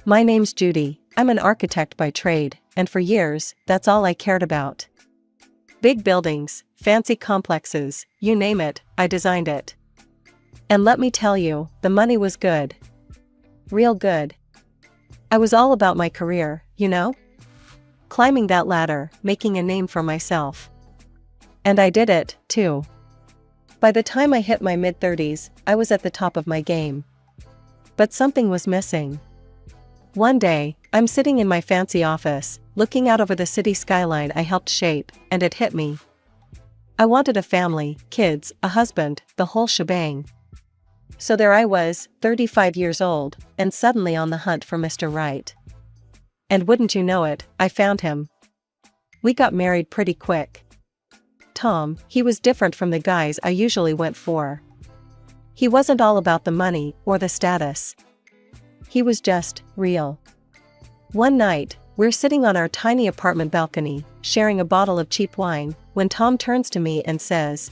My name's Judy, I'm an architect by trade, and for years, that's all I cared about. Big buildings, fancy complexes, you name it, I designed it. And let me tell you, the money was good. Real good. I was all about my career, you know? Climbing that ladder, making a name for myself. And I did it, too. By the time I hit my mid-30s, I was at the top of my game. But something was missing. One day, I'm sitting in my fancy office, looking out over the city skyline I helped shape, and it hit me. I wanted a family, kids, a husband, the whole shebang. So there I was, 35 years old, and suddenly on the hunt for Mr. Right. And wouldn't you know it, I found him. We got married pretty quick. Tom, he was different from the guys I usually went for. He wasn't all about the money or the status. He was just real. One night, we're sitting on our tiny apartment balcony, sharing a bottle of cheap wine, when Tom turns to me and says,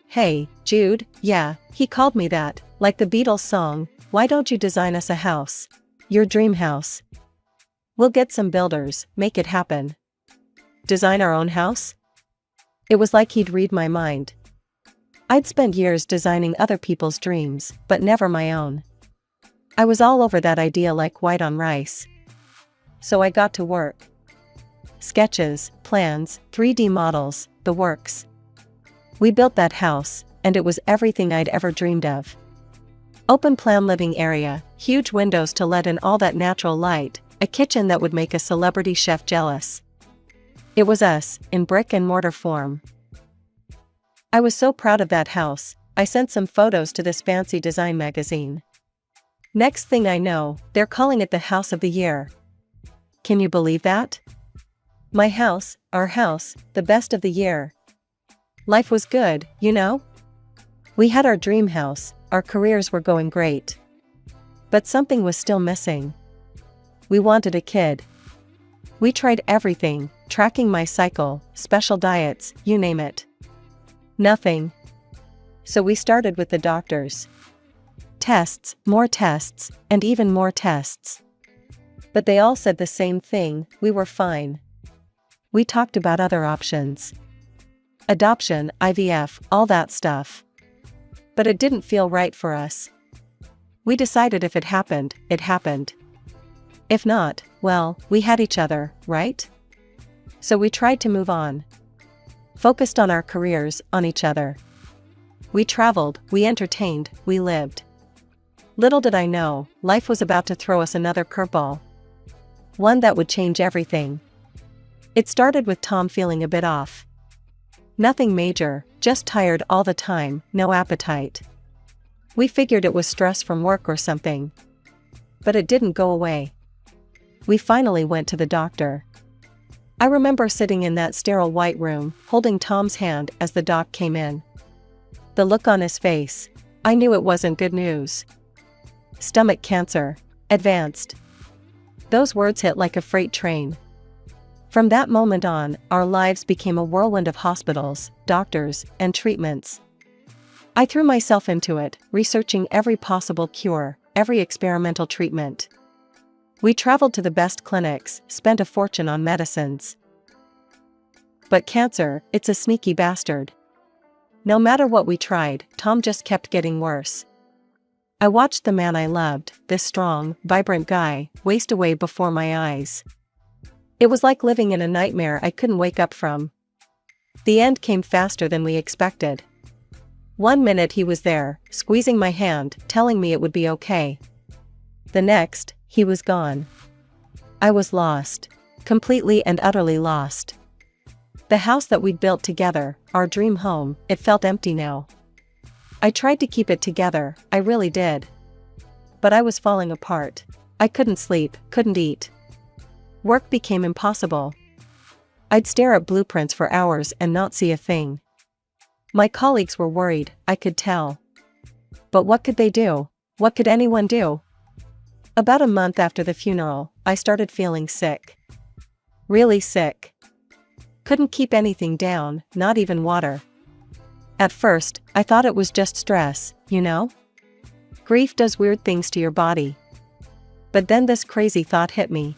"Hey, Jude, yeah, he called me that, like the Beatles song, why don't you design us a house? Your dream house. We'll get some builders, make it happen." Design our own house? It was like he'd read my mind. I'd spent years designing other people's dreams, but never my own. I was all over that idea like white on rice. So I got to work. Sketches, plans, 3D models, the works. We built that house, and it was everything I'd ever dreamed of. Open-plan living area, huge windows to let in all that natural light, a kitchen that would make a celebrity chef jealous. It was us, in brick and mortar form. I was so proud of that house, I sent some photos to this fancy design magazine. Next thing I know, they're calling it the House of the Year. Can you believe that? My house, our house, the best of the year. Life was good, you know? We had our dream house, our careers were going great. But something was still missing. We wanted a kid. We tried everything, tracking my cycle, special diets, you name it. Nothing. So we started with the doctors. Tests, more tests, and even more tests. But they all said the same thing, we were fine. We talked about other options. Adoption, IVF, all that stuff. But it didn't feel right for us. We decided if it happened, it happened. If not, well, we had each other, right? So we tried to move on. Focused on our careers, on each other. We traveled, we entertained, we lived. Little did I know, life was about to throw us another curveball. One that would change everything. It started with Tom feeling a bit off. Nothing major, just tired all the time, no appetite. We figured it was stress from work or something. But it didn't go away. We finally went to the doctor. I remember sitting in that sterile white room, holding Tom's hand as the doc came in. The look on his face, I knew it wasn't good news. Stomach cancer. Advanced. Those words hit like a freight train. From that moment on, our lives became a whirlwind of hospitals, doctors, and treatments. I threw myself into it, researching every possible cure, every experimental treatment. We traveled to the best clinics, spent a fortune on medicines. But cancer, it's a sneaky bastard. No matter what we tried, Tom just kept getting worse. I watched the man I loved, this strong, vibrant guy, waste away before my eyes. It was like living in a nightmare I couldn't wake up from. The end came faster than we expected. One minute he was there, squeezing my hand, telling me it would be okay. The next, he was gone. I was lost. Completely and utterly lost. The house that we'd built together, our dream home, it felt empty now. I tried to keep it together, I really did. But I was falling apart. I couldn't sleep, couldn't eat. Work became impossible. I'd stare at blueprints for hours and not see a thing. My colleagues were worried, I could tell. But what could they do? What could anyone do? About a month after the funeral, I started feeling sick. Really sick. Couldn't keep anything down, not even water. At first, I thought it was just stress, you know? Grief does weird things to your body. But then this crazy thought hit me.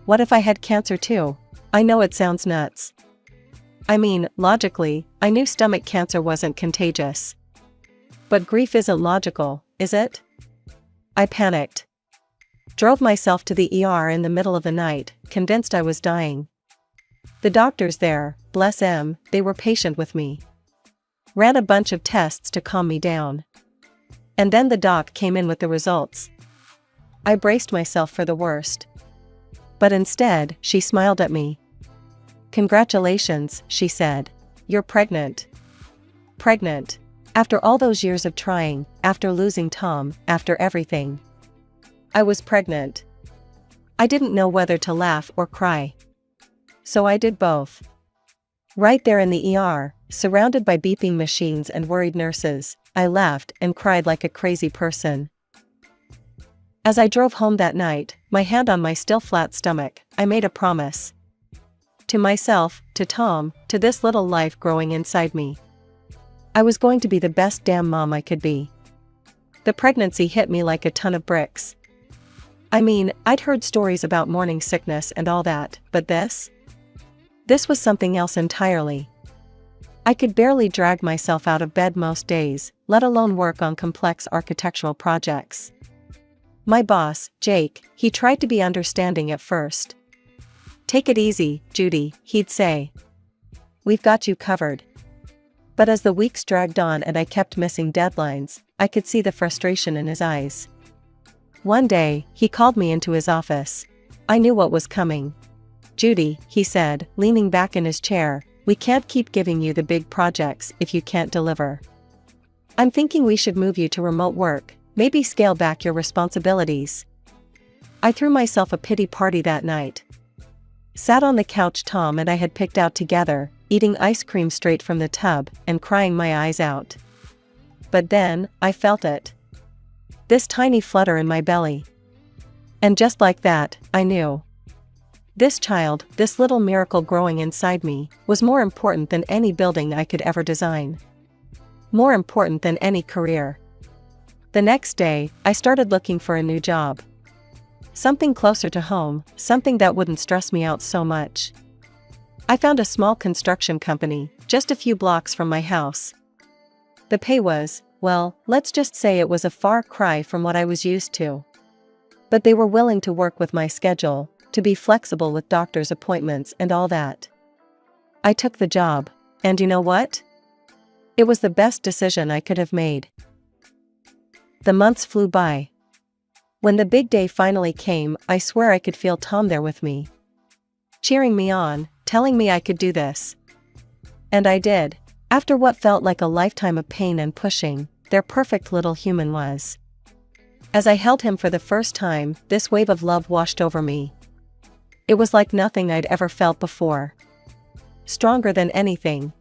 What if I had cancer too? I know it sounds nuts. I mean, logically, I knew stomach cancer wasn't contagious. But grief isn't logical, is it? I panicked. Drove myself to the ER in the middle of the night, convinced I was dying. The doctors there, bless them, they were patient with me. Ran a bunch of tests to calm me down. And then the doc came in with the results. I braced myself for the worst. But instead, she smiled at me. "Congratulations," she said. "You're pregnant." Pregnant. After all those years of trying, after losing Tom, after everything. I was pregnant. I didn't know whether to laugh or cry. So I did both. Right there in the ER, surrounded by beeping machines and worried nurses, I laughed and cried like a crazy person. As I drove home that night, my hand on my still flat stomach, I made a promise. To myself, to Tom, to this little life growing inside me. I was going to be the best damn mom I could be. The pregnancy hit me like a ton of bricks. I mean, I'd heard stories about morning sickness and all that, but this? This was something else entirely. I could barely drag myself out of bed most days, let alone work on complex architectural projects. My boss, Jake, he tried to be understanding at first. "Take it easy, Judy," he'd say. "We've got you covered." But as the weeks dragged on and I kept missing deadlines, I could see the frustration in his eyes. One day, he called me into his office. I knew what was coming. "Judy," he said, leaning back in his chair, "we can't keep giving you the big projects if you can't deliver. I'm thinking we should move you to remote work, maybe scale back your responsibilities." I threw myself a pity party that night. Sat on the couch Tom and I had picked out together, eating ice cream straight from the tub and crying my eyes out. But then, I felt it. This tiny flutter in my belly. And just like that, I knew. This child, this little miracle growing inside me, was more important than any building I could ever design. More important than any career. The next day, I started looking for a new job. Something closer to home, something that wouldn't stress me out so much. I found a small construction company, just a few blocks from my house. The pay was, well, let's just say it was a far cry from what I was used to. But they were willing to work with my schedule, to be flexible with doctor's appointments and all that. I took the job, and you know what? It was the best decision I could have made. The months flew by. When the big day finally came, I swear I could feel Tom there with me. Cheering me on, telling me I could do this. And I did. After what felt like a lifetime of pain and pushing, their perfect little human was. As I held him for the first time, this wave of love washed over me. It was like nothing I'd ever felt before. Stronger than anything.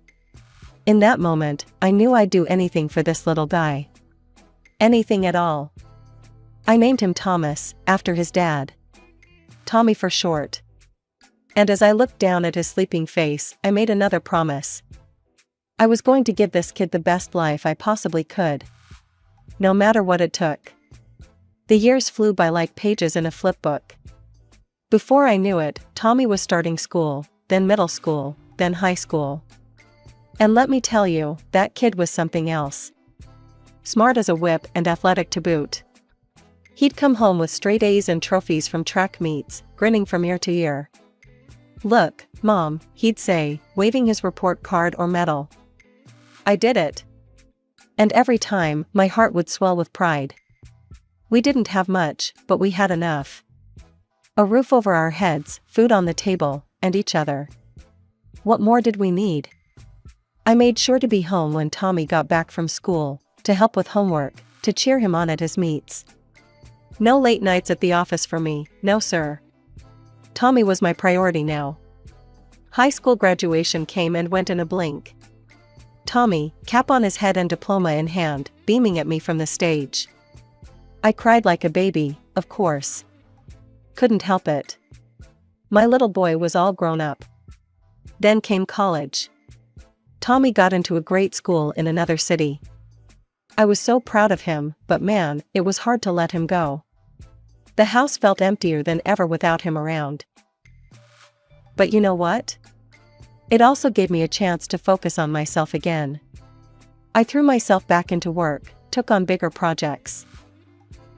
In that moment, I knew I'd do anything for this little guy. Anything at all. I named him Thomas, after his dad. Tommy for short. And as I looked down at his sleeping face, I made another promise. I was going to give this kid the best life I possibly could. No matter what it took. The years flew by like pages in a flipbook. Before I knew it, Tommy was starting school, then middle school, then high school. And let me tell you, that kid was something else. Smart as a whip and athletic to boot. He'd come home with straight A's and trophies from track meets, grinning from ear to ear. "Look, Mom," he'd say, waving his report card or medal. "I did it." And every time, my heart would swell with pride. We didn't have much, but we had enough. A roof over our heads, food on the table, and each other. What more did we need? I made sure to be home when Tommy got back from school, to help with homework, to cheer him on at his meets. No late nights at the office for me, no sir. Tommy was my priority now. High school graduation came and went in a blink. Tommy, cap on his head and diploma in hand, beaming at me from the stage. I cried like a baby, of course. Couldn't help it. My little boy was all grown up. Then came college. Tommy got into a great school in another city. I was so proud of him, but man, it was hard to let him go. The house felt emptier than ever without him around. But you know what? It also gave me a chance to focus on myself again. I threw myself back into work, took on bigger projects.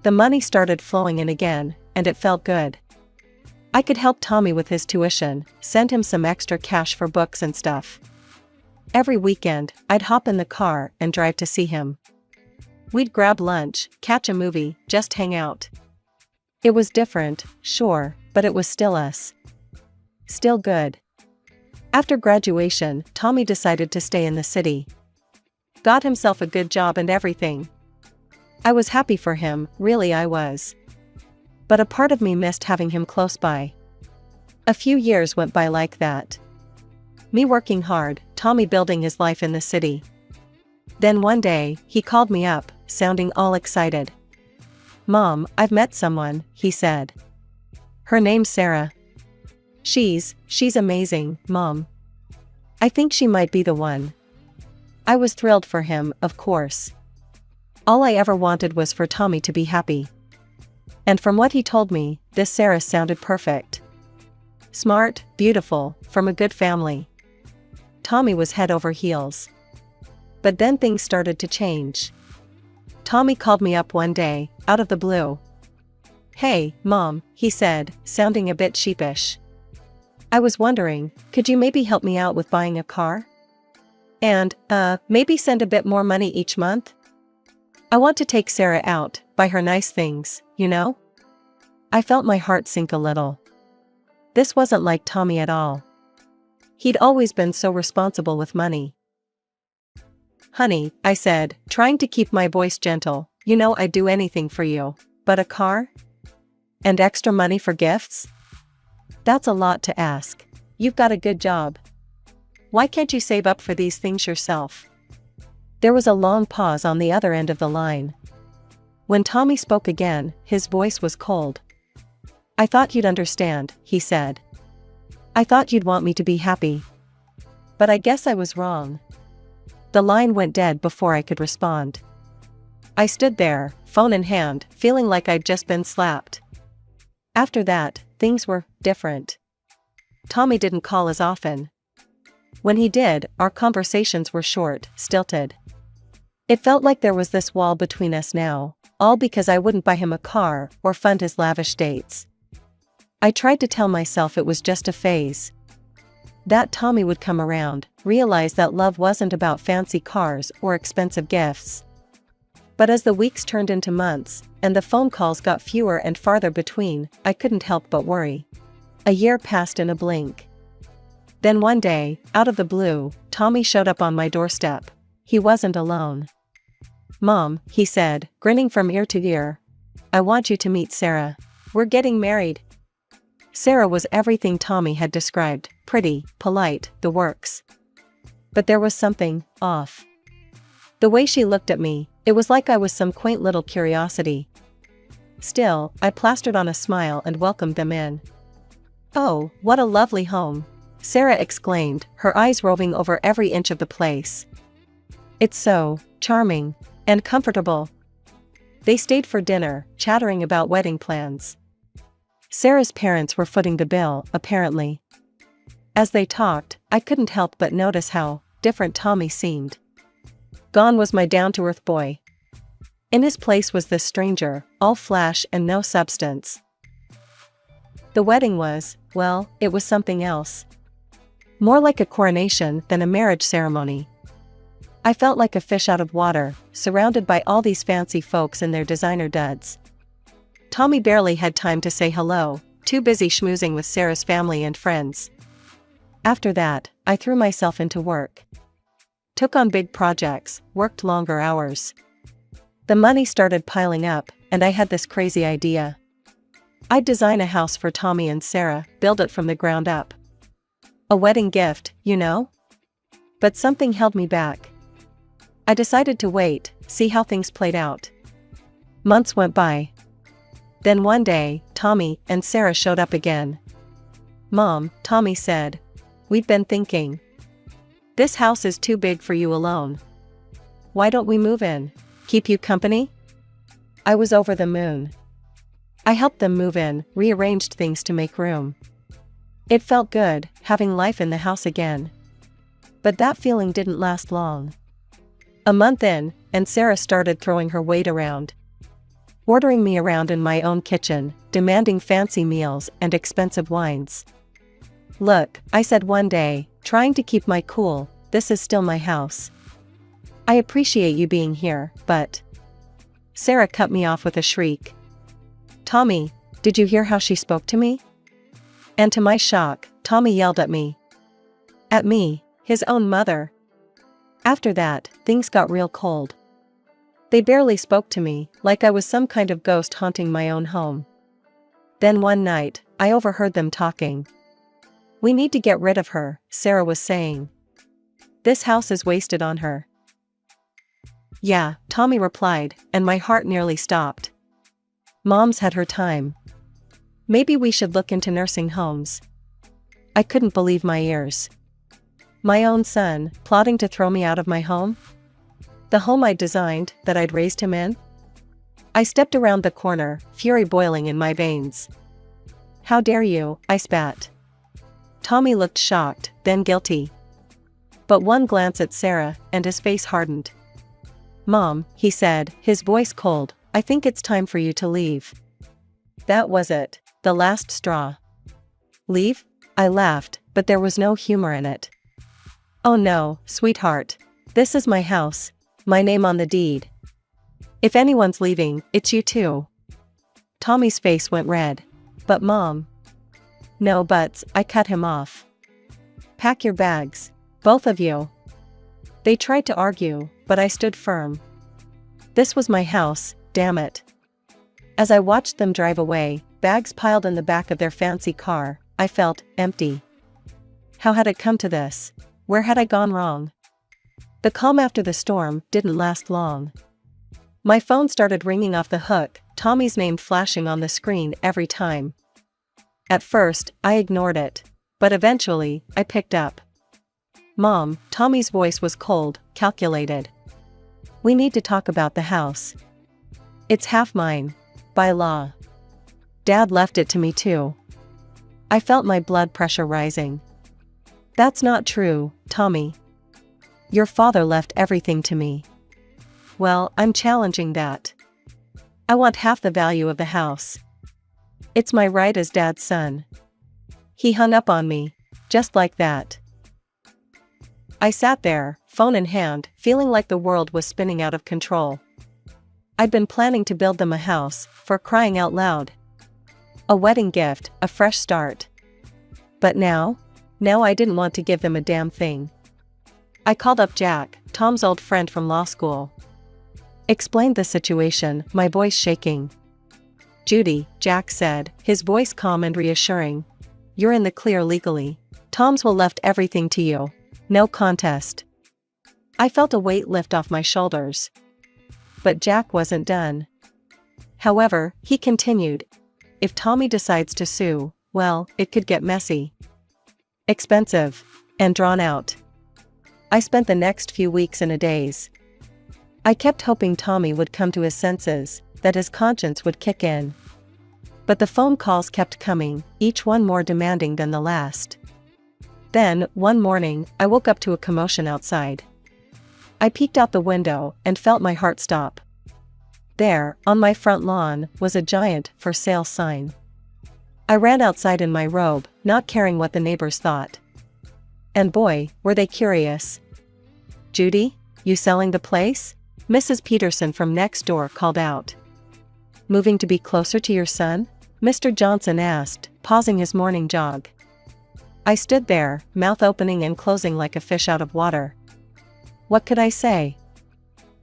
The money started flowing in again, and it felt good. I could help Tommy with his tuition, send him some extra cash for books and stuff. Every weekend, I'd hop in the car and drive to see him. We'd grab lunch, catch a movie, just hang out. It was different, sure, but it was still us. Still good. After graduation, Tommy decided to stay in the city. Got himself a good job and everything. I was happy for him, really I was. But a part of me missed having him close by. A few years went by like that. Me working hard, Tommy building his life in the city. Then one day, he called me up, sounding all excited. "Mom, I've met someone," he said. "Her name's Sarah. She's amazing, Mom. I think she might be the one." I was thrilled for him, of course. All I ever wanted was for Tommy to be happy. And from what he told me, this Sarah sounded perfect. Smart, beautiful, from a good family. Tommy was head over heels. But then things started to change. Tommy called me up one day, out of the blue. "Hey, Mom," he said, sounding a bit sheepish. "I was wondering, could you maybe help me out with buying a car? And, maybe send a bit more money each month? I want to take Sarah out, buy her nice things, you know?" I felt my heart sink a little. This wasn't like Tommy at all. He'd always been so responsible with money. "Honey," I said, trying to keep my voice gentle, "you know I'd do anything for you. But a car? And extra money for gifts? That's a lot to ask. You've got a good job. Why can't you save up for these things yourself?" There was a long pause on the other end of the line. When Tommy spoke again, his voice was cold. "I thought you'd understand," he said. "I thought you'd want me to be happy. But I guess I was wrong." The line went dead before I could respond. I stood there, phone in hand, feeling like I'd just been slapped. After that, things were different. Tommy didn't call as often. When he did, our conversations were short, stilted. It felt like there was this wall between us now, all because I wouldn't buy him a car or fund his lavish dates. I tried to tell myself it was just a phase. That Tommy would come around, realize that love wasn't about fancy cars or expensive gifts. But as the weeks turned into months, and the phone calls got fewer and farther between, I couldn't help but worry. A year passed in a blink. Then one day, out of the blue, Tommy showed up on my doorstep. He wasn't alone. "Mom," he said, grinning from ear to ear, "I want you to meet Sarah. We're getting married." Sarah was everything Tommy had described, pretty, polite, the works. But there was something off. The way she looked at me, it was like I was some quaint little curiosity. Still, I plastered on a smile and welcomed them in. "Oh, what a lovely home," Sarah exclaimed, her eyes roving over every inch of the place. "It's so charming and comfortable." They stayed for dinner, chattering about wedding plans. Sarah's parents were footing the bill, apparently. As they talked, I couldn't help but notice how different Tommy seemed. Gone was my down-to-earth boy. In his place was this stranger, all flash and no substance. The wedding was, well, it was something else. More like a coronation than a marriage ceremony. I felt like a fish out of water, surrounded by all these fancy folks in their designer duds. Tommy barely had time to say hello, too busy schmoozing with Sarah's family and friends. After that, I threw myself into work. Took on big projects, worked longer hours. The money started piling up, and I had this crazy idea. I'd design a house for Tommy and Sarah, build it from the ground up. A wedding gift, you know? But something held me back. I decided to wait, see how things played out. Months went by. Then one day, Tommy and Sarah showed up again. "Mom," Tommy said, "we've been thinking. This house is too big for you alone. Why don't we move in? Keep you company?" I was over the moon. I helped them move in, rearranged things to make room. It felt good, having life in the house again. But that feeling didn't last long. A month in, and Sarah started throwing her weight around. Ordering me around in my own kitchen, demanding fancy meals and expensive wines. "Look," I said one day, trying to keep my cool, "this is still my house. I appreciate you being here, but..." Sarah cut me off with a shriek. "Tommy, did you hear how she spoke to me?" And to my shock, Tommy yelled at me. At me, his own mother. After that, things got real cold. They barely spoke to me, like I was some kind of ghost haunting my own home. Then one night, I overheard them talking. "We need to get rid of her," Sarah was saying. "This house is wasted on her." "Yeah," Tommy replied, and my heart nearly stopped. Mom's had her time. Maybe we should look into nursing homes. I couldn't believe my ears. My own son, plotting to throw me out of my home? The home I'd designed, that I'd raised him in? I stepped around the corner, fury boiling in my veins. "How dare you," I spat. Tommy looked shocked, then guilty. But one glance at Sarah, and his face hardened. "Mom," he said, his voice cold, "I think it's time for you to leave." That was it, the last straw. "Leave?" I laughed, but there was no humor in it. "Oh no, sweetheart. This is my house, my name on the deed. If anyone's leaving, it's you too." Tommy's face went red. "But Mom..." "No buts," I cut him off. "Pack your bags. Both of you." They tried to argue, but I stood firm. This was my house, damn it. As I watched them drive away, bags piled in the back of their fancy car, I felt empty. How had it come to this? Where had I gone wrong? The calm after the storm didn't last long. My phone started ringing off the hook, Tommy's name flashing on the screen every time. At first, I ignored it, but eventually, I picked up. "Mom," Tommy's voice was cold, calculated. "We need to talk about the house. It's half mine, by law. Dad left it to me too." I felt my blood pressure rising. "That's not true, Tommy. Your father left everything to me." "Well, I'm challenging that. I want half the value of the house. It's my right as Dad's son." He hung up on me, just like that. I sat there, phone in hand, feeling like the world was spinning out of control. I'd been planning to build them a house, for crying out loud. A wedding gift, a fresh start. But now I didn't want to give them a damn thing. I called up Jack, Tom's old friend from law school. Explained the situation, my voice shaking. "Judy," Jack said, his voice calm and reassuring. "You're in the clear legally. Tom's will left everything to you. No contest." I felt a weight lift off my shoulders. But Jack wasn't done. However, he continued, "If Tommy decides to sue, well, it could get messy. Expensive. And drawn out." I spent the next few weeks in a daze. I kept hoping Tommy would come to his senses, that his conscience would kick in. But the phone calls kept coming, each one more demanding than the last. Then, one morning, I woke up to a commotion outside. I peeked out the window and felt my heart stop. There, on my front lawn, was a giant "for sale" sign. I ran outside in my robe, not caring what the neighbors thought. And boy, were they curious. "Judy, you selling the place?" Mrs. Peterson from next door called out. "Moving to be closer to your son?" Mr. Johnson asked, pausing his morning jog. I stood there, mouth opening and closing like a fish out of water. What could I say?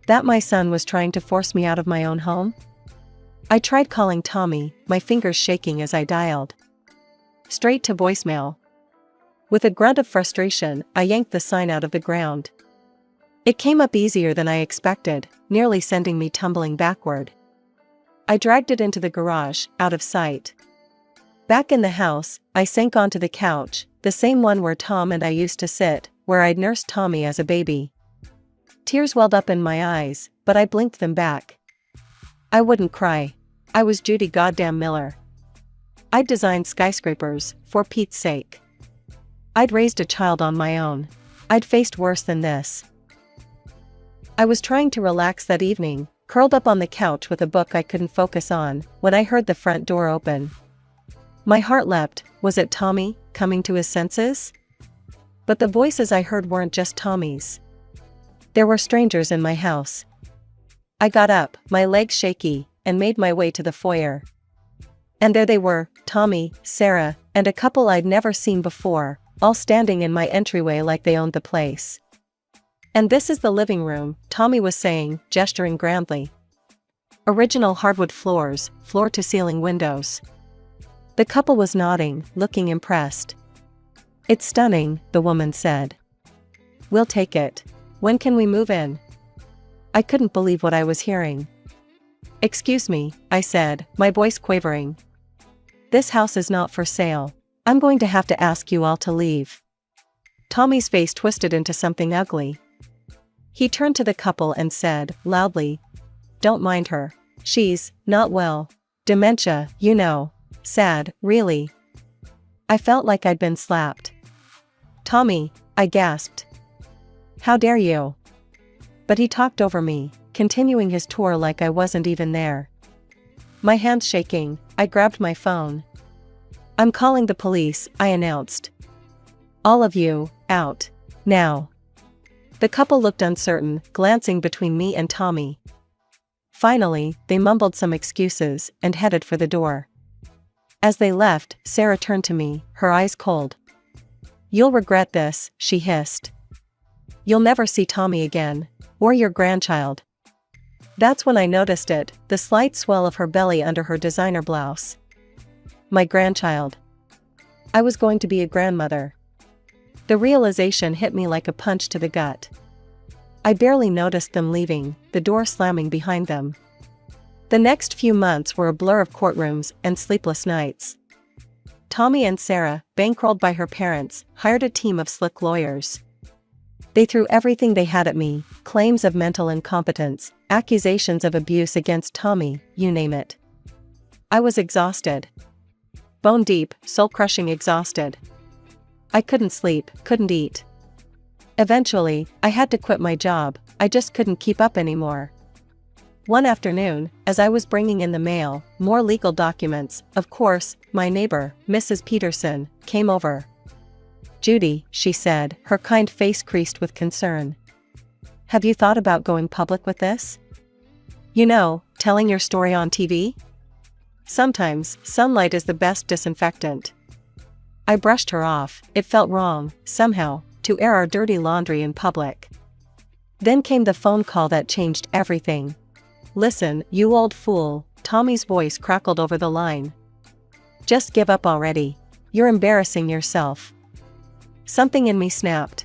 That my son was trying to force me out of my own home? I tried calling Tommy, my fingers shaking as I dialed. Straight to voicemail. With a grunt of frustration, I yanked the sign out of the ground. It came up easier than I expected, nearly sending me tumbling backward. I dragged it into the garage, out of sight. Back in the house, I sank onto the couch, the same one where Tom and I used to sit, where I'd nursed Tommy as a baby. Tears welled up in my eyes, but I blinked them back. I wouldn't cry. I was Judy Goddamn Miller. I'd designed skyscrapers, for Pete's sake. I'd raised a child on my own. I'd faced worse than this. I was trying to relax that evening, curled up on the couch with a book I couldn't focus on, when I heard the front door open. My heart leapt. Was it Tommy, coming to his senses? But the voices I heard weren't just Tommy's. There were strangers in my house. I got up, my legs shaky, and made my way to the foyer. And there they were, Tommy, Sarah, and a couple I'd never seen before, all standing in my entryway like they owned the place. "And this is the living room," Tommy was saying, gesturing grandly. "Original hardwood floors, floor-to-ceiling windows." The couple was nodding, looking impressed. "It's stunning," the woman said. "We'll take it. When can we move in?" I couldn't believe what I was hearing. "Excuse me," I said, my voice quavering. "This house is not for sale. I'm going to have to ask you all to leave." Tommy's face twisted into something ugly. He turned to the couple and said, loudly, "Don't mind her. She's not well. Dementia, you know. Sad, really." I felt like I'd been slapped. "Tommy," I gasped. "How dare you?" But he talked over me, continuing his tour like I wasn't even there. My hands shaking, I grabbed my phone. "I'm calling the police," I announced. "All of you, out. Now." The couple looked uncertain, glancing between me and Tommy. Finally, they mumbled some excuses and headed for the door. As they left, Sarah turned to me, her eyes cold. "You'll regret this," she hissed. "You'll never see Tommy again, or your grandchild." That's when I noticed it, the slight swell of her belly under her designer blouse. My grandchild. I was going to be a grandmother. The realization hit me like a punch to the gut. I barely noticed them leaving, the door slamming behind them. The next few months were a blur of courtrooms and sleepless nights. Tommy and Sarah, bankrolled by her parents, hired a team of slick lawyers. They threw everything they had at me, claims of mental incompetence, accusations of abuse against Tommy, you name it. I was exhausted. Bone deep, soul-crushing exhausted. I couldn't sleep, couldn't eat. Eventually, I had to quit my job, I just couldn't keep up anymore. One afternoon, as I was bringing in the mail, more legal documents, of course, my neighbor, Mrs. Peterson, came over. "Judy," she said, her kind face creased with concern. "Have you thought about going public with this? You know, telling your story on TV? Sometimes, sunlight is the best disinfectant." I brushed her off. It felt wrong, somehow, to air our dirty laundry in public. Then came the phone call that changed everything. "Listen, you old fool," Tommy's voice crackled over the line. "Just give up already. You're embarrassing yourself." Something in me snapped.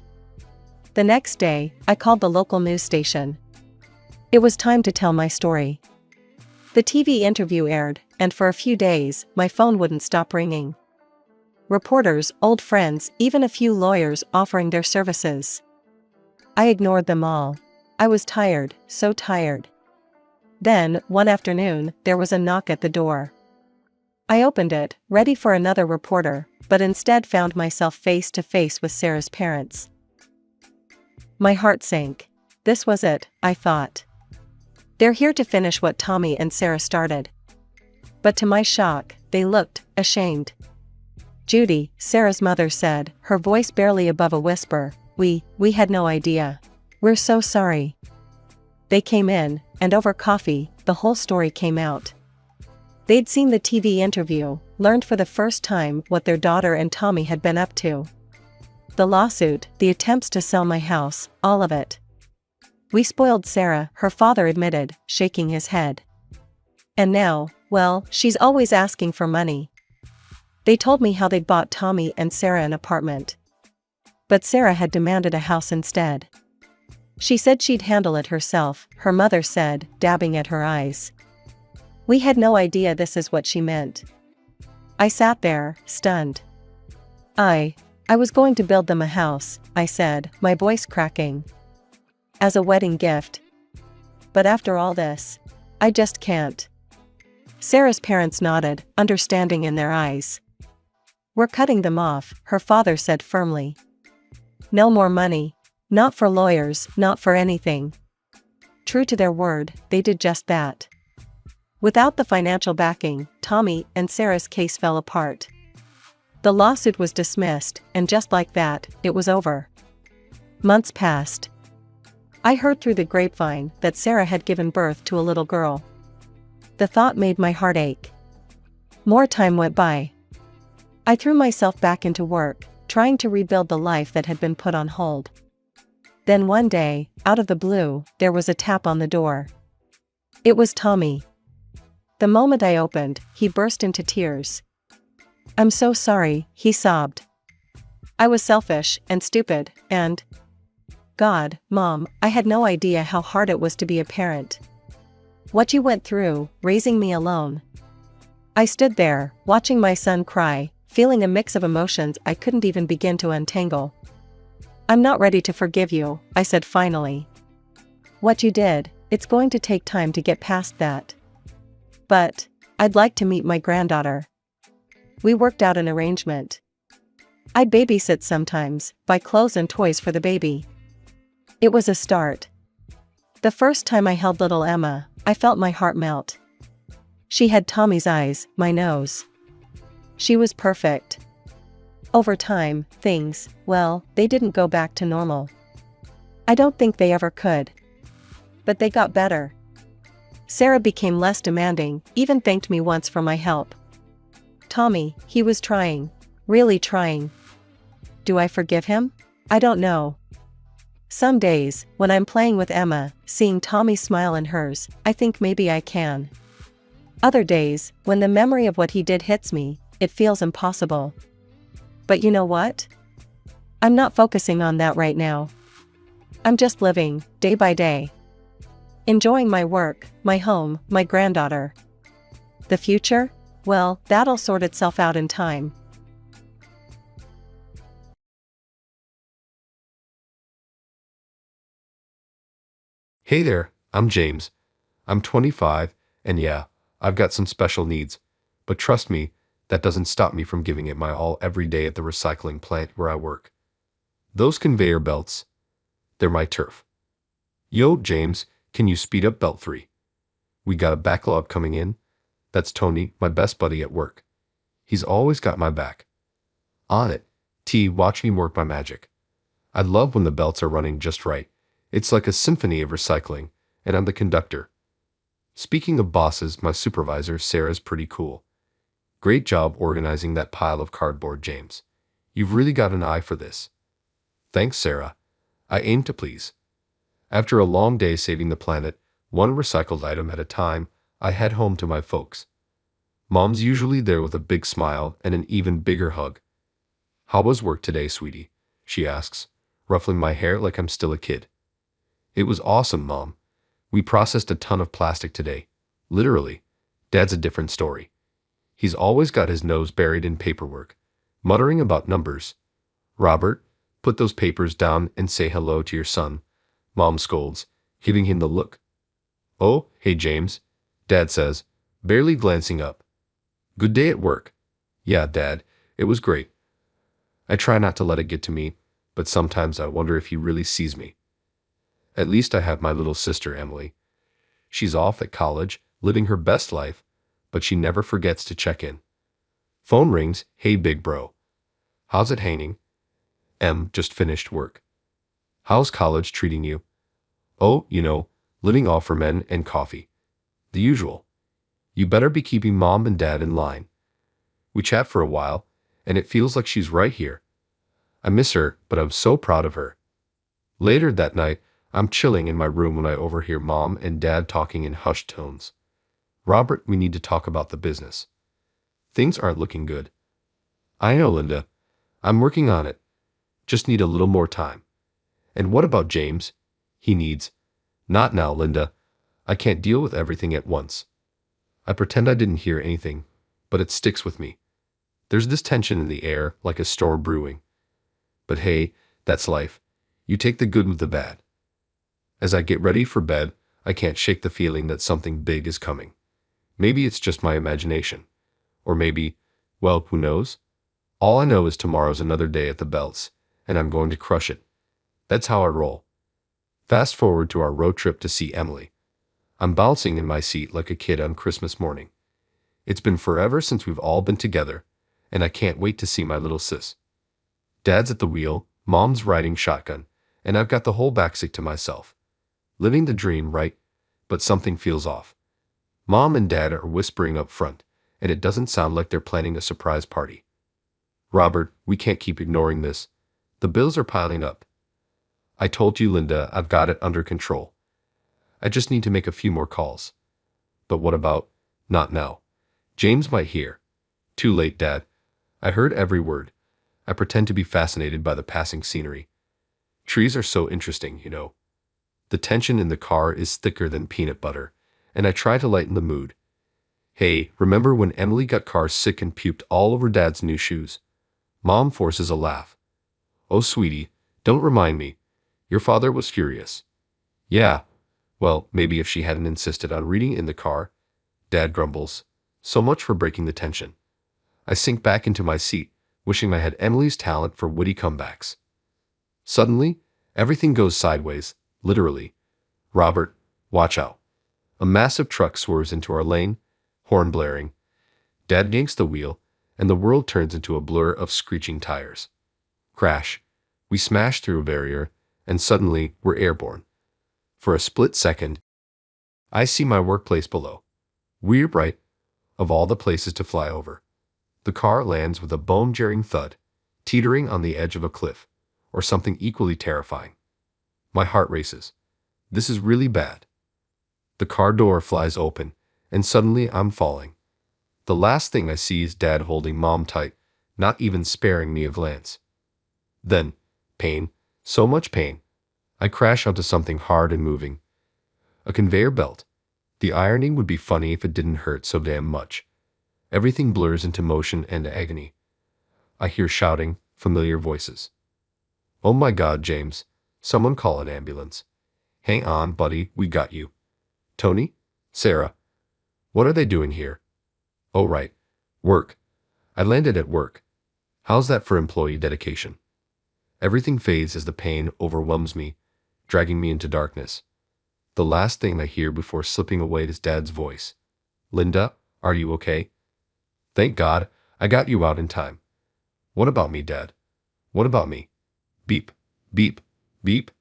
The next day, I called the local news station. It was time to tell my story. The TV interview aired, and for a few days, my phone wouldn't stop ringing. Reporters, old friends, even a few lawyers offering their services. I ignored them all. I was tired, so tired. Then, one afternoon, there was a knock at the door. I opened it, ready for another reporter, but instead found myself face to face with Sarah's parents. My heart sank. This was it, I thought. They're here to finish what Tommy and Sarah started. But to my shock, they looked ashamed. "Judy," Sarah's mother said, her voice barely above a whisper, we had no idea. We're so sorry." They came in, and over coffee, the whole story came out. They'd seen the TV interview, learned for the first time what their daughter and Tommy had been up to. The lawsuit, the attempts to sell my house, all of it. "We spoiled Sarah," her father admitted, shaking his head. "And now, well, she's always asking for money." They told me how they'd bought Tommy and Sarah an apartment. But Sarah had demanded a house instead. She said she'd handle it herself, her mother said, dabbing at her eyes. We had no idea this is what she meant. I sat there, stunned. I was going to build them a house," I said, my voice cracking. "As a wedding gift. But after all this, I just can't." Sarah's parents nodded, understanding in their eyes. "We're cutting them off," her father said firmly. "No more money. Not for lawyers, not for anything." True to their word, they did just that. Without the financial backing, Tommy and Sarah's case fell apart. The lawsuit was dismissed, and just like that, it was over. Months passed. I heard through the grapevine that Sarah had given birth to a little girl. The thought made my heart ache. More time went by. I threw myself back into work, trying to rebuild the life that had been put on hold. Then one day, out of the blue, there was a tap on the door. It was Tommy. The moment I opened, he burst into tears. "I'm so sorry," he sobbed. "I was selfish and stupid, and God, Mom, I had no idea how hard it was to be a parent. What you went through, raising me alone." I stood there, watching my son cry, feeling a mix of emotions I couldn't even begin to untangle. "I'm not ready to forgive you," I said finally. "What you did, it's going to take time to get past that. But I'd like to meet my granddaughter." We worked out an arrangement. I'd babysit sometimes, buy clothes and toys for the baby. It was a start. The first time I held little Emma, I felt my heart melt. She had Tommy's eyes, my nose. She was perfect. Over time, things, well, they didn't go back to normal. I don't think they ever could. But they got better. Sarah became less demanding, even thanked me once for my help. Tommy, he was trying. Really trying. Do I forgive him? I don't know. Some days, when I'm playing with Emma, seeing Tommy smile in hers, I think maybe I can. Other days, when the memory of what he did hits me, it feels impossible. But you know what? I'm not focusing on that right now. I'm just living, day by day. Enjoying my work, my home, my granddaughter. The future? Well, that'll sort itself out in time. Hey there, I'm James. I'm 25, and yeah, I've got some special needs. But trust me, that doesn't stop me from giving it my all every day at the recycling plant where I work. Those conveyor belts, they're my turf. Yo, James, can you speed up belt 3? We got a backlog coming in. That's Tony, my best buddy at work. He's always got my back. On it. T, watch me work my magic. I love when the belts are running just right. It's like a symphony of recycling, and I'm the conductor. Speaking of bosses, my supervisor, Sarah's pretty cool. Great job organizing that pile of cardboard, James. You've really got an eye for this. Thanks, Sarah. I aim to please. After a long day saving the planet, one recycled item at a time, I head home to my folks. Mom's usually there with a big smile and an even bigger hug. "How was work today, sweetie?" she asks, ruffling my hair like I'm still a kid. "It was awesome, Mom. We processed a ton of plastic today. Literally. Dad's a different story. He's always got his nose buried in paperwork, muttering about numbers. Robert, put those papers down and say hello to your son," Mom scolds, giving him the look. "Oh, hey James," Dad says, barely glancing up. "Good day at work." "Yeah, Dad, it was great." I try not to let it get to me, but sometimes I wonder if he really sees me. At least I have my little sister, Emily. She's off at college, living her best life, but she never forgets to check in. Phone rings. "Hey, big bro. How's it hanging?" Just finished work." "How's college treating you?" "Oh, living off ramen and coffee. The usual." "You better be keeping Mom and Dad in line." We chat for a while, and it feels like she's right here. I miss her, but I'm so proud of her. Later that night, I'm chilling in my room when I overhear Mom and Dad talking in hushed tones. "Robert, we need to talk about the business. Things aren't looking good." "I know, Linda. I'm working on it. Just need a little more time." "And what about James?" "He needs—" "Not now, Linda. I can't deal with everything at once." I pretend I didn't hear anything, but it sticks with me. There's this tension in the air, like a storm brewing. But hey, that's life. You take the good with the bad. As I get ready for bed, I can't shake the feeling that something big is coming. Maybe it's just my imagination. Or maybe, well, who knows? All I know is tomorrow's another day at the belts, and I'm going to crush it. That's how I roll. Fast forward to our road trip to see Emily. I'm bouncing in my seat like a kid on Christmas morning. It's been forever since we've all been together, and I can't wait to see my little sis. Dad's at the wheel, Mom's riding shotgun, and I've got the whole backseat to myself. Living the dream, right? But something feels off. Mom and Dad are whispering up front, and it doesn't sound like they're planning a surprise party. Robert, we can't keep ignoring this. The bills are piling up. I told you, Linda, I've got it under control. I just need to make a few more calls. But what about, not now? James might hear. Too late, Dad. I heard every word. I pretend to be fascinated by the passing scenery. Trees are so interesting, you know. The tension in the car is thicker than peanut butter, and I try to lighten the mood. Hey, remember when Emily got car sick and puked all over Dad's new shoes? Mom forces a laugh. Oh, sweetie, don't remind me. Your father was furious. Yeah, well, maybe if she hadn't insisted on reading in the car. Dad grumbles. So much for breaking the tension. I sink back into my seat, wishing I had Emily's talent for witty comebacks. Suddenly, everything goes sideways, literally. Robert, watch out. A massive truck swerves into our lane, horn blaring. Dad yanks the wheel, and the world turns into a blur of screeching tires. Crash. We smash through a barrier, and suddenly we're airborne. For a split second, I see my workplace below. We're bright, of all the places to fly over. The car lands with a bone-jarring thud, teetering on the edge of a cliff, or something equally terrifying. My heart races. This is really bad. The car door flies open, and suddenly I'm falling. The last thing I see is Dad holding Mom tight, not even sparing me a glance. Then, pain, so much pain. I crash onto something hard and moving. A conveyor belt. The irony would be funny if it didn't hurt so damn much. Everything blurs into motion and agony. I hear shouting, familiar voices. Oh my God, James. Someone call an ambulance. Hang on, buddy, we got you. Tony? Sarah? What are they doing here? Oh right. Work. I landed at work. How's that for employee dedication? Everything fades as the pain overwhelms me, dragging me into darkness. The last thing I hear before slipping away is Dad's voice. Linda, are you okay? Thank God, I got you out in time. What about me, Dad? What about me? Beep, beep, beep.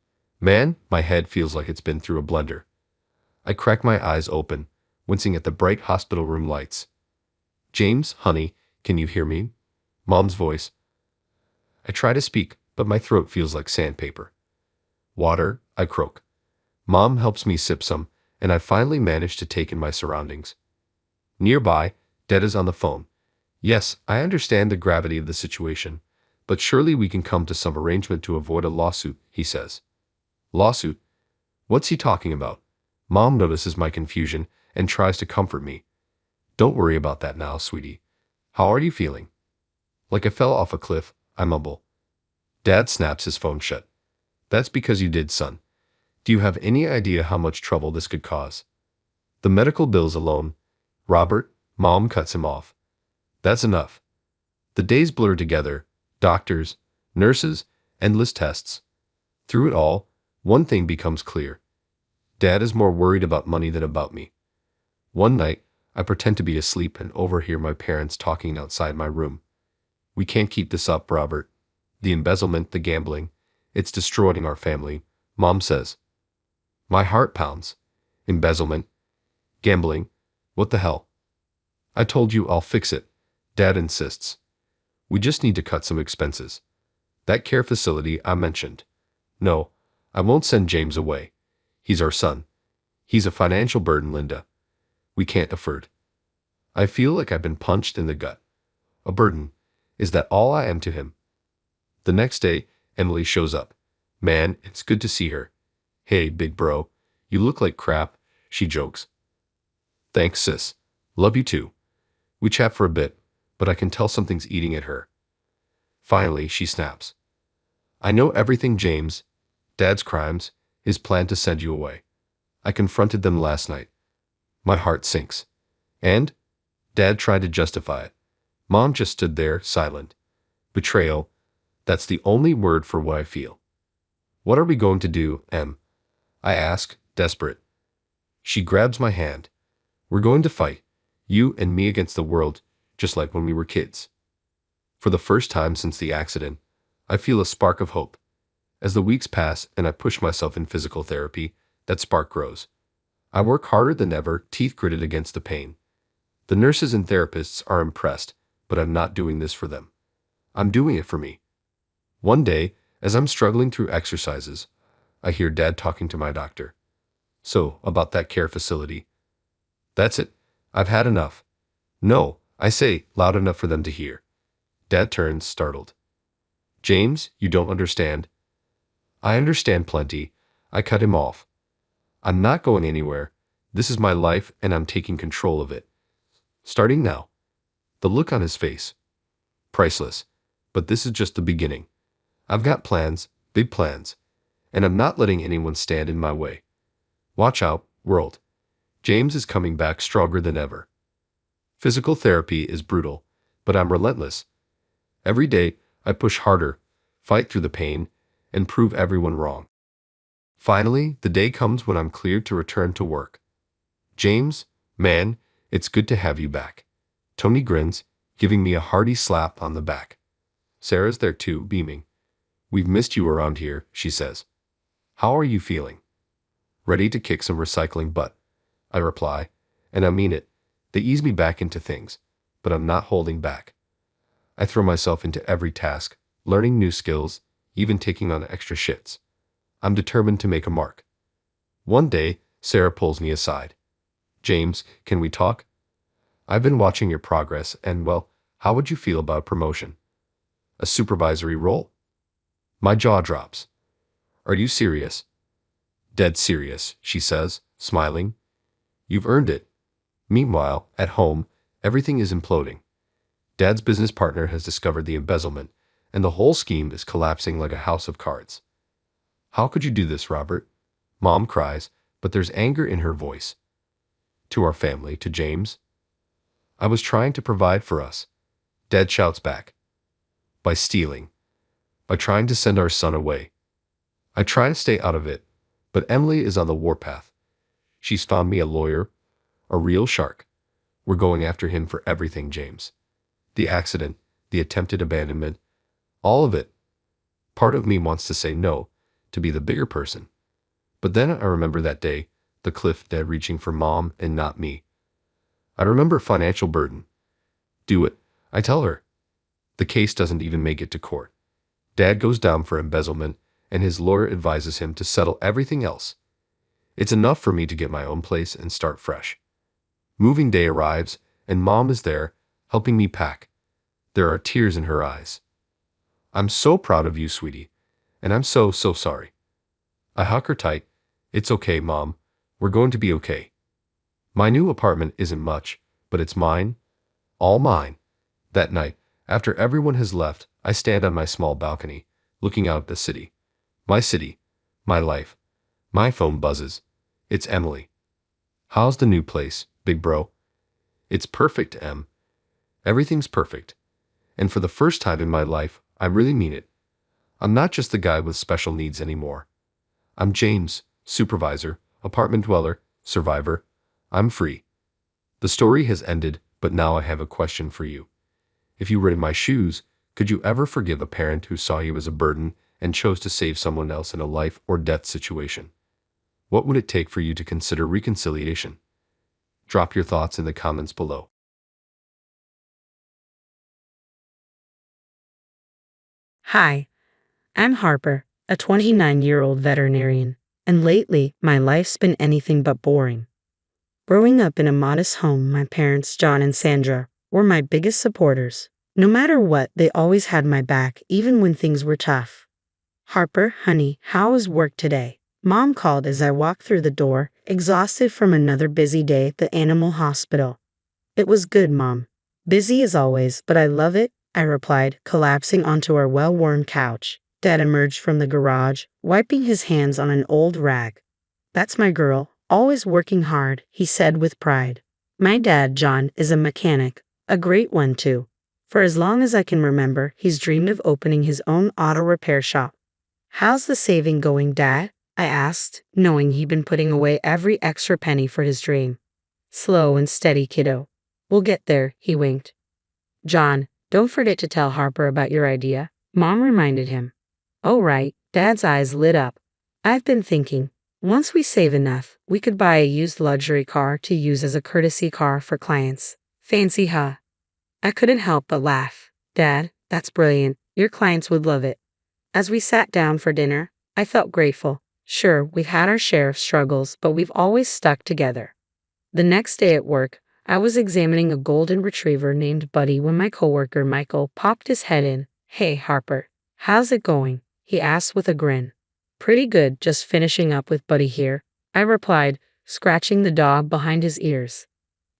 Man, my head feels like it's been through a blender. I crack my eyes open, wincing at the bright hospital room lights. James, honey, can you hear me? Mom's voice. I try to speak, but my throat feels like sandpaper. Water, I croak. Mom helps me sip some, and I finally manage to take in my surroundings. Nearby, Dad is on the phone. Yes, I understand the gravity of the situation, but surely we can come to some arrangement to avoid a lawsuit, he says. Lawsuit? What's he talking about? Mom notices my confusion and tries to comfort me. Don't worry about that now, sweetie. How are you feeling? Like I fell off a cliff, I mumble. Dad snaps his phone shut. That's because you did, son. Do you have any idea how much trouble this could cause? The medical bills alone. Robert, Mom cuts him off. That's enough. The days blur together. Doctors, nurses, endless tests. Through it all, one thing becomes clear. Dad is more worried about money than about me. One night, I pretend to be asleep and overhear my parents talking outside my room. We can't keep this up, Robert. The embezzlement, the gambling, it's destroying our family, Mom says. My heart pounds. Embezzlement. Gambling. What the hell? I told you I'll fix it, Dad insists. We just need to cut some expenses. That care facility I mentioned. No, I won't send James away. He's our son. He's a financial burden, Linda. We can't afford. I feel like I've been punched in the gut. A burden. Is that all I am to him? The next day, Emily shows up. Man, it's good to see her. Hey, big bro. You look like crap, she jokes. Thanks, sis. Love you too. We chat for a bit, but I can tell something's eating at her. Finally, she snaps. I know everything, James. Dad's crimes, his plan to send you away. I confronted them last night. My heart sinks. And Dad tried to justify it. Mom just stood there, silent. Betrayal. That's the only word for what I feel. What are we going to do, Em? I ask, desperate. She grabs my hand. We're going to fight. You and me against the world, just like when we were kids. For the first time since the accident, I feel a spark of hope. As the weeks pass and I push myself in physical therapy, that spark grows. I work harder than ever, teeth gritted against the pain. The nurses and therapists are impressed, but I'm not doing this for them. I'm doing it for me. One day, as I'm struggling through exercises, I hear Dad talking to my doctor. So, about that care facility. That's it. I've had enough. No, I say, loud enough for them to hear. Dad turns, startled. James, you don't understand. I understand plenty. I cut him off. I'm not going anywhere. This is my life and I'm taking control of it. Starting now. The look on his face. Priceless. But this is just the beginning. I've got plans, big plans. And I'm not letting anyone stand in my way. Watch out, world. James is coming back stronger than ever. Physical therapy is brutal, but I'm relentless. Every day, I push harder, fight through the pain, and prove everyone wrong. Finally, the day comes when I'm cleared to return to work. James, man, it's good to have you back. Tony grins, giving me a hearty slap on the back. Sarah's there too, beaming. We've missed you around here, she says. How are you feeling? Ready to kick some recycling butt, I reply, and I mean it. They ease me back into things, but I'm not holding back. I throw myself into every task, learning new skills, even taking on extra shifts. I'm determined to make a mark. One day, Sarah pulls me aside. James, can we talk? I've been watching your progress and, well, how would you feel about promotion? A supervisory role? My jaw drops. Are you serious? Dead serious, she says, smiling. You've earned it. Meanwhile, at home, everything is imploding. Dad's business partner has discovered the embezzlement, and the whole scheme is collapsing like a house of cards. How could you do this, Robert? Mom cries, but there's anger in her voice. To our family, to James. I was trying to provide for us. Dad shouts back. By stealing. By trying to send our son away. I try to stay out of it, but Emily is on the warpath. She's found me a lawyer, a real shark. We're going after him for everything, James. The accident, the attempted abandonment, all of it. Part of me wants to say no, to be the bigger person. But then I remember that day, the cliff, Dad reaching for Mom and not me. I remember financial burden. Do it, I tell her. The case doesn't even make it to court. Dad goes down for embezzlement, and his lawyer advises him to settle everything else. It's enough for me to get my own place and start fresh. Moving day arrives, and Mom is there, helping me pack. There are tears in her eyes. I'm so proud of you, sweetie, and I'm so sorry. I hug her tight. It's okay, Mom. We're going to be okay. My new apartment isn't much, but it's mine. All mine. That night, after everyone has left, I stand on my small balcony, looking out at the city. My city. My life. My phone buzzes. It's Emily. How's the new place, big bro? It's perfect, Em. Everything's perfect. And for the first time in my life, I really mean it. I'm not just the guy with special needs anymore. I'm James, supervisor, apartment dweller, survivor. I'm free. The story has ended, but now I have a question for you. If you were in my shoes, could you ever forgive a parent who saw you as a burden and chose to save someone else in a life or death situation? What would it take for you to consider reconciliation? Drop your thoughts in the comments below. Hi, I'm Harper, a 29-year-old veterinarian, and lately my life's been anything but boring. Growing up in a modest home, my parents, John and Sandra, were my biggest supporters. No matter what, they always had my back, even when things were tough. Harper, honey, how was work today? Mom called as I walked through the door, exhausted from another busy day at the animal hospital. It was good, Mom. Busy as always, but I love it, I replied, collapsing onto our well-worn couch. Dad emerged from the garage, wiping his hands on an old rag. That's my girl, always working hard, he said with pride. My dad, John, is a mechanic, a great one too. For as long as I can remember, he's dreamed of opening his own auto repair shop. How's the saving going, Dad? I asked, knowing he'd been putting away every extra penny for his dream. Slow and steady, kiddo. We'll get there, he winked. John, don't forget to tell Harper about your idea, Mom reminded him. Oh right, Dad's eyes lit up. I've been thinking, once we save enough, we could buy a used luxury car to use as a courtesy car for clients. Fancy, huh? I couldn't help but laugh. Dad, that's brilliant. Your clients would love it. As we sat down for dinner, I felt grateful. Sure, we've had our share of struggles, but we've always stuck together. The next day at work, I was examining a golden retriever named Buddy when my coworker Michael popped his head in. Hey, Harper, how's it going? He asked with a grin. Pretty good, just finishing up with Buddy here, I replied, scratching the dog behind his ears.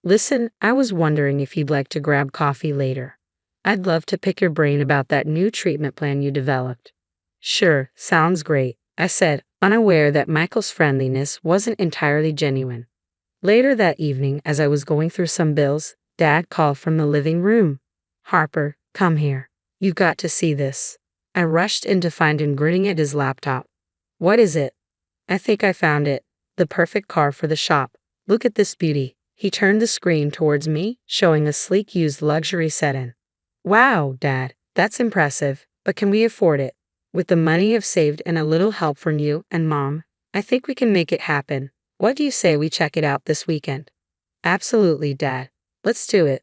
Listen, I was wondering if you'd like to grab coffee later. I'd love to pick your brain about that new treatment plan you developed. Sure, sounds great, I said, unaware that Michael's friendliness wasn't entirely genuine. Later that evening, as I was going through some bills, Dad called from the living room. Harper, come here. You've got to see this. I rushed in to find him grinning at his laptop. What is it? I think I found it. The perfect car for the shop. Look at this beauty. He turned the screen towards me, showing a sleek used luxury sedan. Wow, Dad, that's impressive, but can we afford it? With the money I've saved and a little help from you and Mom, I think we can make it happen. What do you say we check it out this weekend? Absolutely, Dad. Let's do it.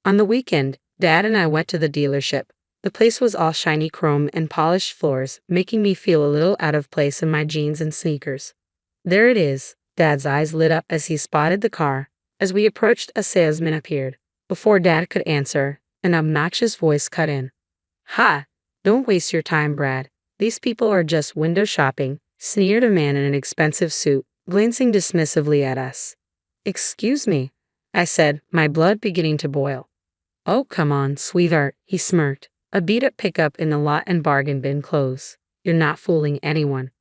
On the weekend, Dad and I went to the dealership. The place was all shiny chrome and polished floors, making me feel a little out of place in my jeans and sneakers. There it is. Dad's eyes lit up as he spotted the car. As we approached, a salesman appeared. Before Dad could answer, an obnoxious voice cut in. Ha! Don't waste your time, Brad. These people are just window shopping, sneered a man in an expensive suit, glancing dismissively at us. Excuse me, I said, my blood beginning to boil. Oh, come on, sweetheart, he smirked. A beat-up pickup in the lot and bargain bin close. You're not fooling anyone.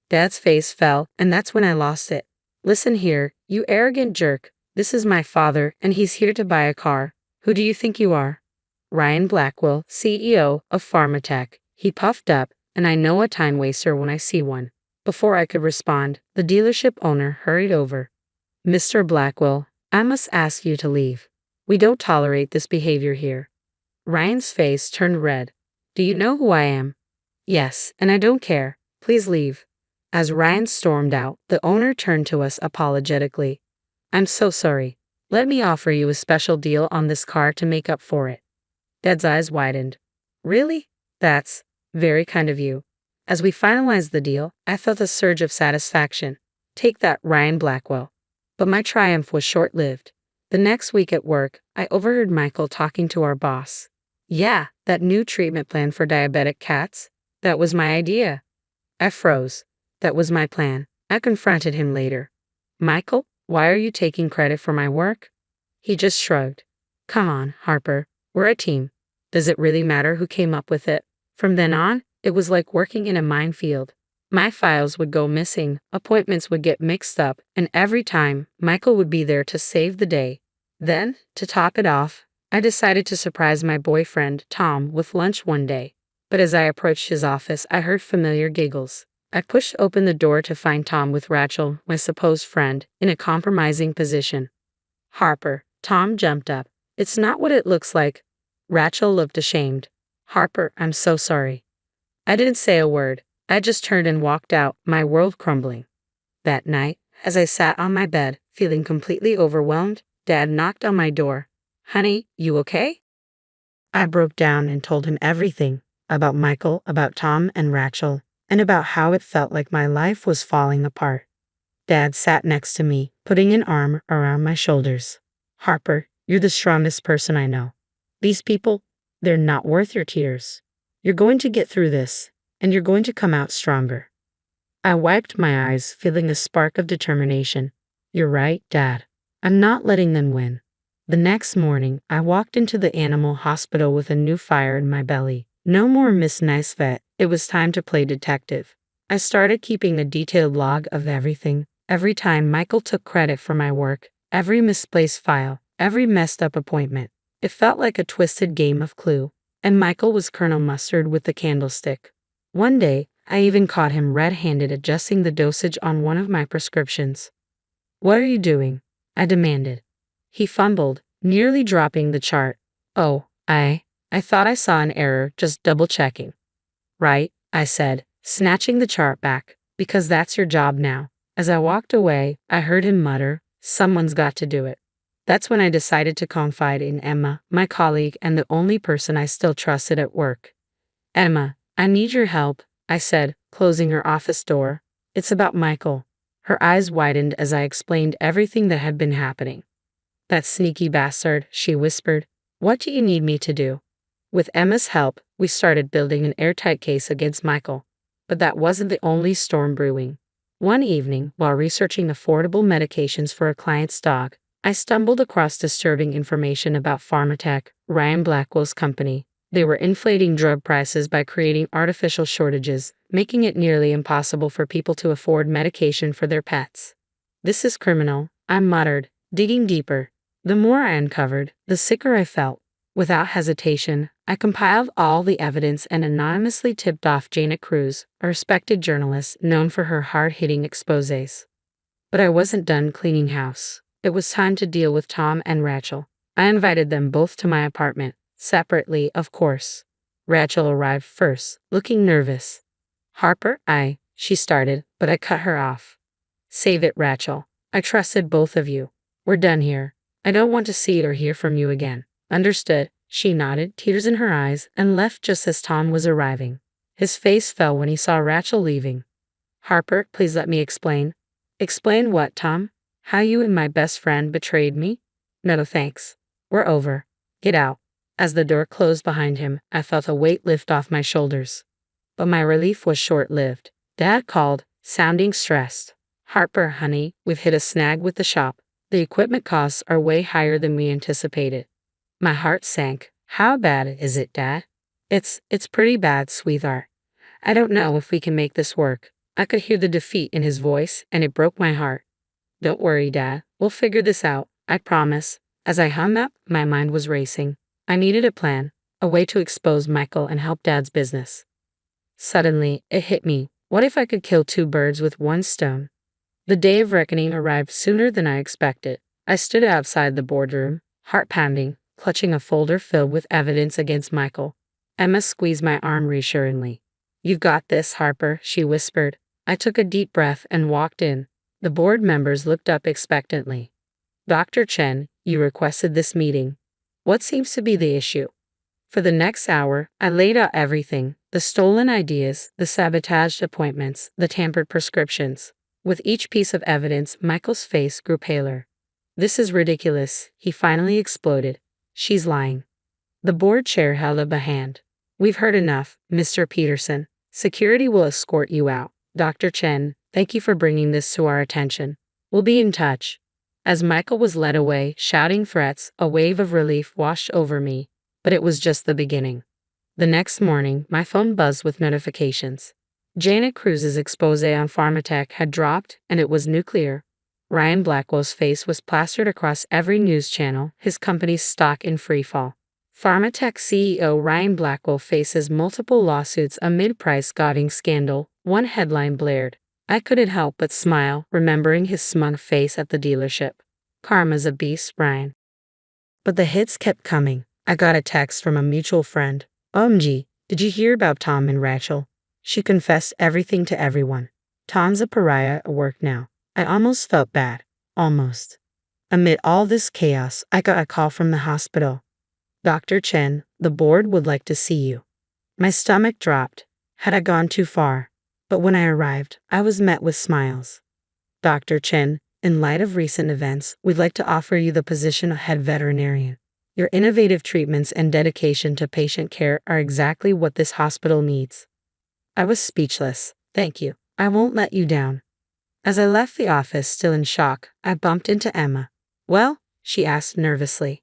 Dad's face fell, and that's when I lost it. Listen here, you arrogant jerk. This is my father, and he's here to buy a car. Who do you think you are? Ryan Blackwell, CEO of Pharmatech. He puffed up, and I know a time waster when I see one. Before I could respond, the dealership owner hurried over. Mr. Blackwell, I must ask you to leave. We don't tolerate this behavior here. Ryan's face turned red. Do you know who I am? Yes, and I don't care. Please leave. As Ryan stormed out, the owner turned to us apologetically. I'm so sorry. Let me offer you a special deal on this car to make up for it. Dad's eyes widened. Really? That's very kind of you. As we finalized the deal, I felt a surge of satisfaction. Take that, Ryan Blackwell. But my triumph was short-lived. The next week at work, I overheard Michael talking to our boss. Yeah, that new treatment plan for diabetic cats. That was my idea. I froze. That was my plan. I confronted him later. Michael, why are you taking credit for my work? He just shrugged. Come on, Harper. We're a team. Does it really matter who came up with it? From then on, it was like working in a minefield. My files would go missing, appointments would get mixed up, and every time, Michael would be there to save the day. Then, to top it off, I decided to surprise my boyfriend, Tom, with lunch one day. But as I approached his office, I heard familiar giggles. I pushed open the door to find Tom with Rachel, my supposed friend, in a compromising position. Harper, Tom jumped up. It's not what it looks like. Rachel looked ashamed. Harper, I'm so sorry. I didn't say a word. I just turned and walked out, my world crumbling. That night, as I sat on my bed, feeling completely overwhelmed, Dad knocked on my door. Honey, you okay? I broke down and told him everything, about Michael, about Tom and Rachel, and about how it felt like my life was falling apart. Dad sat next to me, putting an arm around my shoulders. Harper, you're the strongest person I know. These people, they're not worth your tears. You're going to get through this, and you're going to come out stronger. I wiped my eyes, feeling a spark of determination. You're right, Dad. I'm not letting them win. The next morning, I walked into the animal hospital with a new fire in my belly. No more Miss Nice Vet. It was time to play detective. I started keeping a detailed log of everything. Every time Michael took credit for my work, Every misplaced file, every messed up appointment. It felt like a twisted game of Clue, and Michael was Colonel Mustard with the candlestick. One day, I even caught him red-handed adjusting the dosage on one of my prescriptions. "What are you doing?" I demanded. He fumbled, nearly dropping the chart. "Oh, I thought I saw an error, just double-checking." "Right," I said, snatching the chart back, "because that's your job now." As I walked away, I heard him mutter, "Someone's got to do it." That's when I decided to confide in Emma, my colleague and the only person I still trusted at work. "Emma, I need your help," I said, closing her office door. "It's about Michael." Her eyes widened as I explained everything that had been happening. "That sneaky bastard," she whispered. "What do you need me to do?" With Emma's help, we started building an airtight case against Michael. But that wasn't the only storm brewing. One evening, while researching affordable medications for a client's dog, I stumbled across disturbing information about Pharmatech, Ryan Blackwell's company. They were inflating drug prices by creating artificial shortages, making it nearly impossible for people to afford medication for their pets. "This is criminal," I muttered, digging deeper. The more I uncovered, the sicker I felt. Without hesitation, I compiled all the evidence and anonymously tipped off Janet Cruz, a respected journalist known for her hard-hitting exposés. But I wasn't done cleaning house. It was time to deal with Tom and Rachel. I invited them both to my apartment, separately, of course. Rachel arrived first, looking nervous. "Harper, she started, but I cut her off. "Save it, Rachel. I trusted both of you. We're done here. I don't want to see it or hear from you again." "Understood." She nodded, tears in her eyes, and left just as Tom was arriving. His face fell when he saw Rachel leaving. "Harper, please let me explain." "Explain what, Tom? How you and my best friend betrayed me?" "No thanks. We're over. Get out." As the door closed behind him, I felt a weight lift off my shoulders. But my relief was short-lived. Dad called, sounding stressed. "Harper, honey, we've hit a snag with the shop. The equipment costs are way higher than we anticipated." My heart sank. "How bad is it, Dad?" It's pretty bad, sweetheart. I don't know if we can make this work." I could hear the defeat in his voice, and it broke my heart. "Don't worry, Dad. We'll figure this out. I promise." As I hung up, my mind was racing. I needed a plan, a way to expose Michael and help Dad's business. Suddenly, it hit me. What if I could kill two birds with one stone? The day of reckoning arrived sooner than I expected. I stood outside the boardroom, heart pounding, clutching a folder filled with evidence against Michael. Emma squeezed my arm reassuringly. "You've got this, Harper," she whispered. I took a deep breath and walked in. The board members looked up expectantly. "Dr. Chen, you requested this meeting. What seems to be the issue?" For the next hour, I laid out everything: the stolen ideas, the sabotaged appointments, the tampered prescriptions. With each piece of evidence, Michael's face grew paler. "This is ridiculous," he finally exploded. "She's lying." The board chair held up a hand. "We've heard enough, Mr. Peterson. Security will escort you out. Dr. Chen, thank you for bringing this to our attention. We'll be in touch." As Michael was led away, shouting threats, a wave of relief washed over me. But it was just the beginning. The next morning, my phone buzzed with notifications. Janet Cruz's expose on Pharmatech had dropped, and it was nuclear. Ryan Blackwell's face was plastered across every news channel, his company's stock in freefall. Pharmatech CEO Ryan Blackwell faces multiple lawsuits amid price-gouging scandal, one headline blared. I couldn't help but smile, remembering his smug face at the dealership. "Karma's a beast, Ryan." But the hits kept coming. I got a text from a mutual friend. "OMG, did you hear about Tom and Rachel?" She confessed everything to everyone. Tom's a pariah at work now. I almost felt bad. Almost. Amid all this chaos, I got a call from the hospital. "Dr. Chen, the board would like to see you." My stomach dropped. Had I gone too far? But when I arrived, I was met with smiles. "Dr. Chen, in light of recent events, we'd like to offer you the position of head veterinarian. Your innovative treatments and dedication to patient care are exactly what this hospital needs." I was speechless. "Thank you. I won't let you down." As I left the office, still in shock, I bumped into Emma. "Well?" she asked nervously.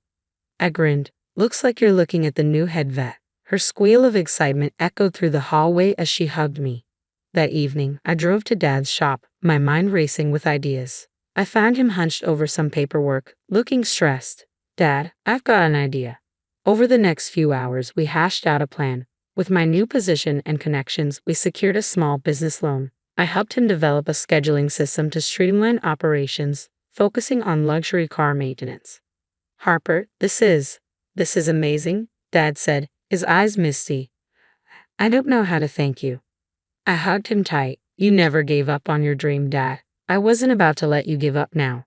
I grinned. "Looks like you're looking at the new head vet." Her squeal of excitement echoed through the hallway as she hugged me. That evening, I drove to Dad's shop, my mind racing with ideas. I found him hunched over some paperwork, looking stressed. Dad, I've got an idea. Over the next few hours, we hashed out a plan. With my new position and connections, we secured a small business loan. I helped him develop a scheduling system to streamline operations, focusing on luxury car maintenance. Harper, this is amazing, Dad said, his eyes misty. I don't know how to thank you. I hugged him tight. You never gave up on your dream, Dad. I wasn't about to let you give up now.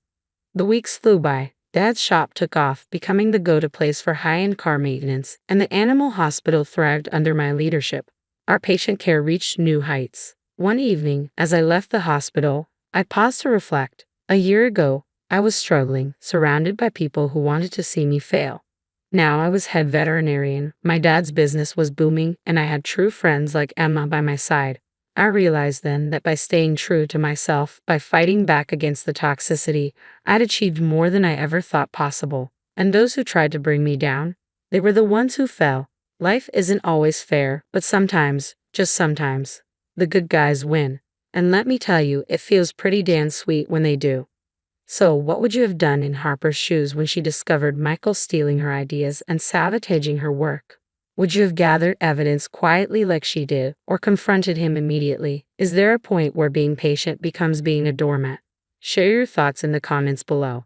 The weeks flew by. Dad's shop took off, becoming the go-to place for high-end car maintenance, and the animal hospital thrived under my leadership. Our patient care reached new heights. One evening, as I left the hospital, I paused to reflect. A year ago, I was struggling, surrounded by people who wanted to see me fail. Now I was head veterinarian, my dad's business was booming, and I had true friends like Emma by my side. I realized then that by staying true to myself, by fighting back against the toxicity, I'd achieved more than I ever thought possible. And those who tried to bring me down, they were the ones who fell. Life isn't always fair, but sometimes, just sometimes, the good guys win. And let me tell you, it feels pretty damn sweet when they do. So, what would you have done in Harper's shoes when she discovered Michael stealing her ideas and sabotaging her work? Would you have gathered evidence quietly like she did, or confronted him immediately? Is there a point where being patient becomes being a doormat? Share your thoughts in the comments below.